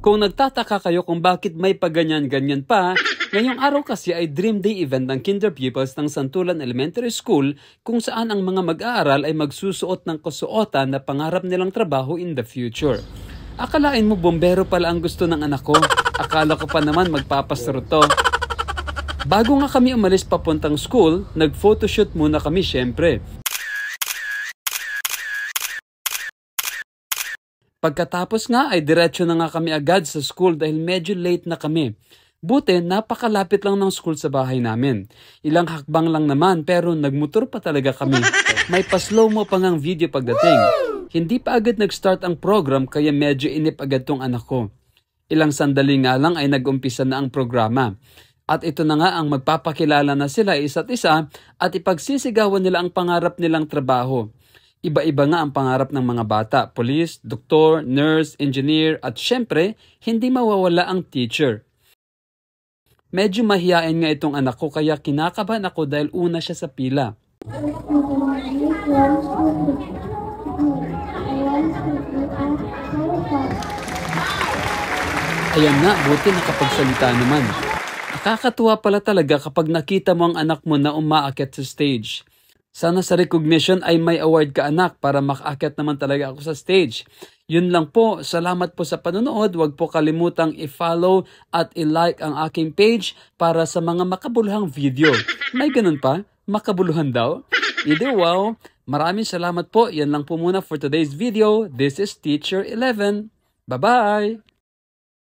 Kung nagtataka kayo kung bakit may paganyan-ganyan pa, ngayong araw kasi ay Dream Day event ng kinder pupils ng Santulan Elementary School kung saan ang mga mag-aaral ay magsusuot ng kasuotan na pangarap nilang trabaho in the future. Akalain mo bombero pala ang gusto ng anak ko. Akala ko pa naman magpapastro to. Bago nga kami umalis papuntang school, nag-photoshoot muna kami syempre. Pagkatapos nga ay diretso na nga kami agad sa school dahil medyo late na kami. Buti, napakalapit lang ng school sa bahay namin. Ilang hakbang lang naman pero nagmotor pa talaga kami. May pa-slow mo pa ngang video pagdating. Hindi pa agad nag-start ang program kaya medyo inip agad tong anak ko. Ilang sandali nga lang ay nag-umpisa na ang programa. At ito na nga ang magpapakilala na sila isa't isa at ipagsisigawan nila ang pangarap nilang trabaho. Iba-iba nga ang pangarap ng mga bata, police, doktor, nurse, engineer, at syempre, hindi mawawala ang teacher. Medyo mahiyain nga itong anak ko kaya kinakabahan ako dahil una siya sa pila. Ayan na, buti nakapagsalita naman. Nakakatuwa pala talaga kapag nakita mo ang anak mo na umaakyat sa stage. Sana sa recognition ay may award ka anak para makaakyat naman talaga ako sa stage. Yun lang po, salamat po sa panonood. Huwag po kalimutang i-follow at i-like ang aking page para sa mga makabuluhang video. May ganun pa? Makabuluhan daw? Either wow, maraming salamat po. Yan lang po muna for today's video. This is Teacher 11. Bye-bye!